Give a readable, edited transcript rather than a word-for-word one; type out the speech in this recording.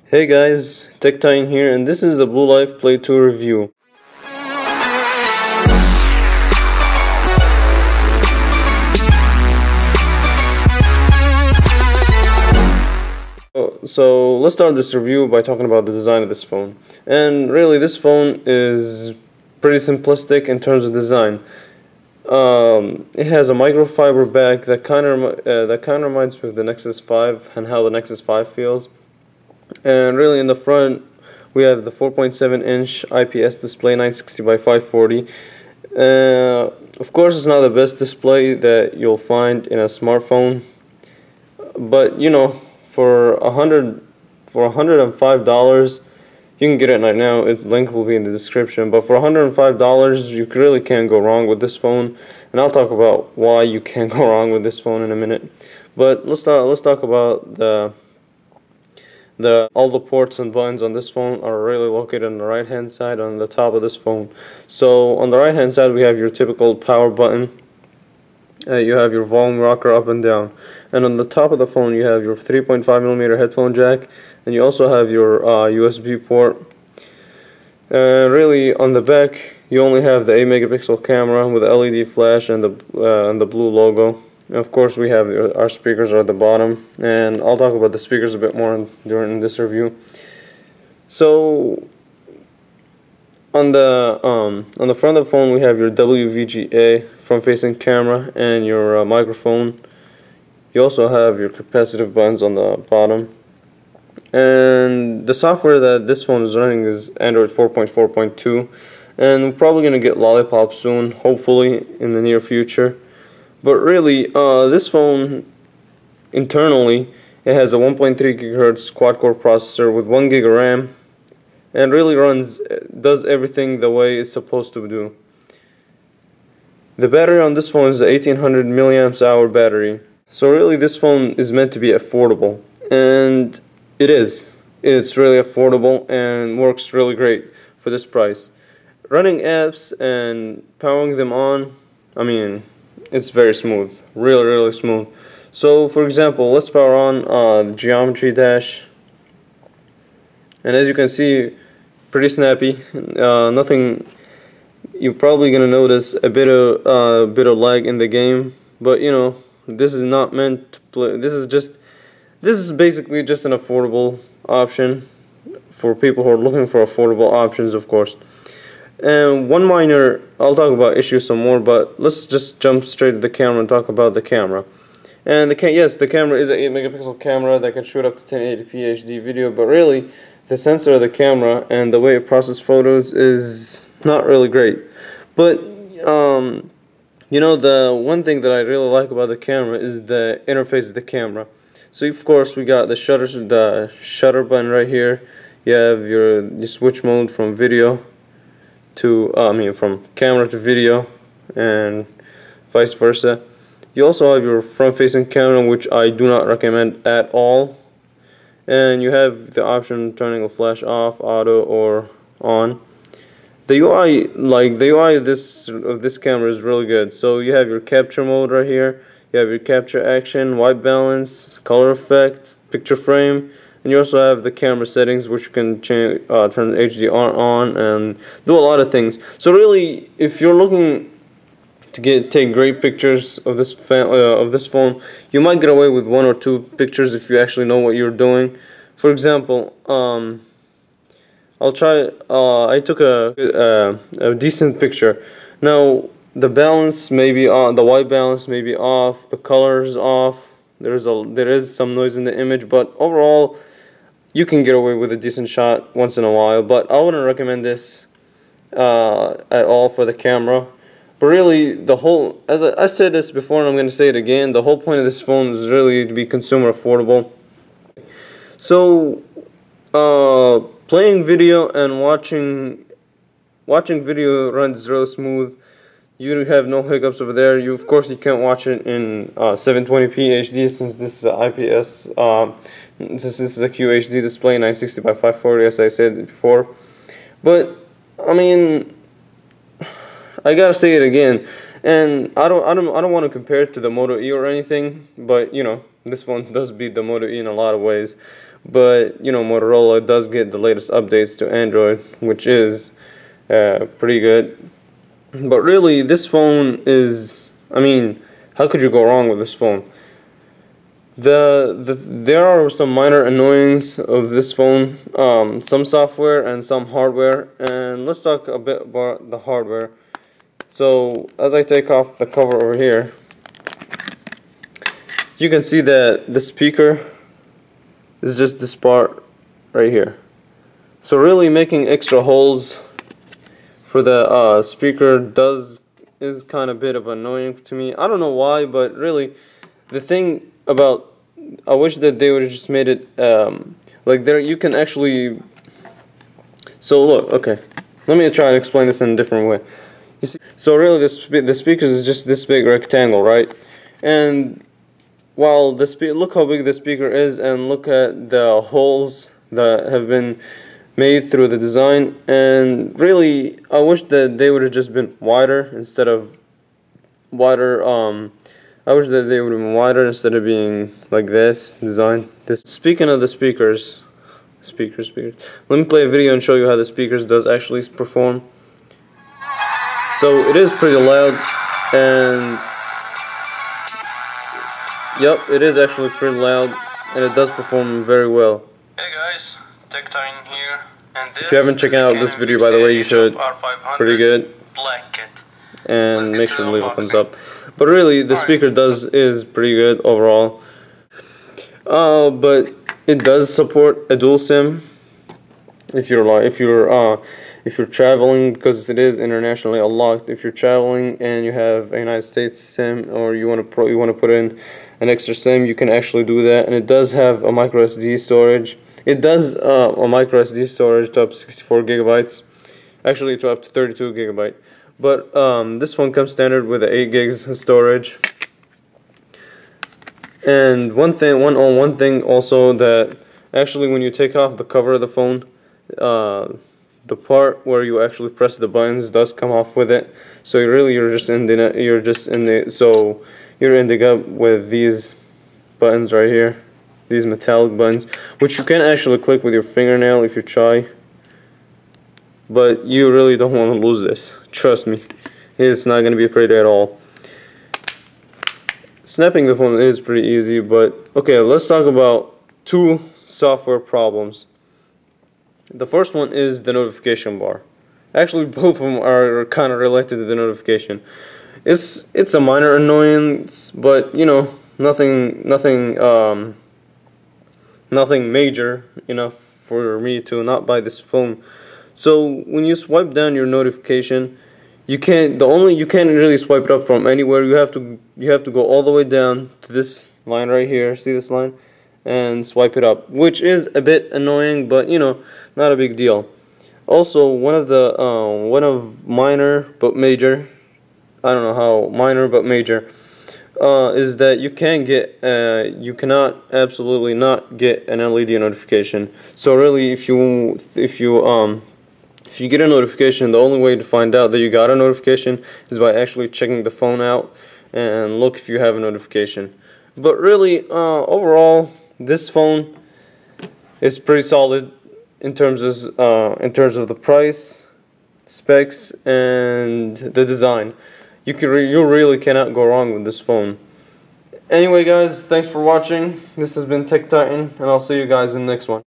Hey guys, TechTine here, and this is the Blue Life Play 2 review. So let's start this review by talking about the design of this phone. And really, this phone is pretty simplistic in terms of design. It has a microfiber back that kind of reminds me of the Nexus 5 and how the Nexus 5 feels. And really, in the front, we have the 4.7-inch IPS display, 960 by 540. Of course, it's not the best display that you'll find in a smartphone, but you know, for $105, you can get it right now. Link will be in the description. But for $105, you really can't go wrong with this phone, and I'll talk about why you can't go wrong with this phone in a minute. But let's talk about all the ports and buttons on this phone are really located on the right hand side on the top of this phone. So on the right hand side, we have your typical power button. You have your volume rocker up and down, and on the top of the phone you have your 3.5mm headphone jack, and you also have your USB port. Really, on the back you only have the 8-megapixel camera with the LED flash and the blue logo. And of course, we have our speakers are at the bottom, and I'll talk about the speakers a bit more during this review. So on the front of the phone, we have your WVGA front-facing camera and your microphone. You also have your capacitive buttons on the bottom, and the software that this phone is running is Android 4.4.2, and we're probably going to get Lollipop soon, hopefully in the near future. But really, this phone, internally, it has a 1.3 GHz quad-core processor with 1 GB of RAM, and really does everything the way it's supposed to do. The battery on this phone is a 1800 mAh battery. So really, this phone is meant to be affordable, and it is. It's really affordable and works really great for this price. Running apps and powering them on, I mean, it's very smooth, really smooth. So for example, let's power on the Geometry Dash, and as you can see, pretty snappy. Nothing. You're probably gonna notice a bit of lag in the game, but you know, this is not meant to play. This is basically just an affordable option for people who are looking for affordable options, of course. And one minor, I'll talk about issues some more, but let's just jump straight to the camera and talk about the camera. And yes, the camera is an 8-megapixel camera that can shoot up to 1080p HD video, but really, the sensor of the camera and the way it processes photos is not really great. But you know, the one thing that I really like about the camera is the interface of the camera. So of course, we got the shutter button right here. You have your switch mode from video to from camera to video, and vice versa. You also have your front-facing camera, which I do not recommend at all, and you have the option of turning the flash off, auto, or on. The UI, of this camera is really good. So you have your capture mode right here. You have your capture action, white balance, color effect, picture frame. And you also have the camera settings, which you can change, turn HDR on, and do a lot of things. So really, if you're looking to take great pictures of this phone, you might get away with 1 or 2 pictures if you actually know what you're doing. For example, I took a decent picture. Now the balance may be on, the white balance may be off, the color is off. There is some noise in the image, but overall, you can get away with a decent shot once in a while, but I wouldn't recommend this at all for the camera. But really, as I said this before, and I'm going to say it again, the whole point of this phone is really to be consumer affordable. So, playing video and watching video runs really smooth. You have no hiccups over there. Of course, you can't watch it in 720p HD since this is an IPS. Since this is a QHD display, 960 by 540, as I said before. But I mean, I gotta say it again, and I don't want to compare it to the Moto E or anything, but you know, this one does beat the Moto E in a lot of ways. but you know, Motorola does get the latest updates to Android, which is pretty good. But really, this phone is, I mean, how could you go wrong with this phone? There are some minor annoyances of this phone, some software and some hardware, and let's talk a bit about the hardware. So as I take off the cover over here, you can see that the speaker is just this part right here. So really making extra holes for the speaker is kind of a bit of annoying to me. I don't know why, but really the thing about, I wish that they would have just made it like there you can actually, so look, okay, let me try and explain this in a different way. You see, so really the speakers is just this big rectangle, right? And while look how big the speaker is, and look at the holes that have been made through the design, and really I wish that they would have just been wider instead of wider. I wish that they would have been wider instead of being like this design. Speaking of the speakers, let me play a video and show you how the speakers does actually perform. So it is pretty loud, and yep, it is actually pretty loud, and it does perform very well. Hey guys, TechTitan here, and if you haven't checked out this video, by the way, you should. Pretty good. And make sure to leave a thumbs up. But really, the speaker is pretty good overall. But it does support a dual SIM if you're traveling, because it is internationally unlocked. If you're traveling and you have a United States SIM, or you want to put in an extra SIM, you can actually do that. And it does have a micro SD storage. It does a micro SD storage to up to 64 gigabytes, actually to up to 32 gigabyte. But this phone comes standard with 8 gigs of storage. And one thing also, that actually when you take off the cover of the phone, the part where you actually press the buttons does come off with it. So you're just ending up with these buttons right here, these metallic buttons, which you can actually click with your fingernail if you try. But you really don't want to lose this. Trust me, it's not going to be pretty at all. Snapping the phone is pretty easy, but okay, let's talk about two software problems. The first one is the notification bar. Actually, both of them are kind of related to the notification. It's a minor annoyance, but you know, nothing major enough for me to not buy this phone. So when you swipe down your notification, you can't really swipe it up from anywhere. You have to go all the way down to this line right here. See this line? And swipe it up, which is a bit annoying, but you know, not a big deal. Also, one of minor but major, I don't know how minor but major, is that you cannot absolutely not get an LED notification. So really, if you get a notification, the only way to find out that you got a notification is by actually checking the phone out and look if you have a notification. But really, overall, this phone is pretty solid in terms of the price, specs, and the design. You really cannot go wrong with this phone. Anyway, guys, thanks for watching. This has been TechTitan, and I'll see you guys in the next one.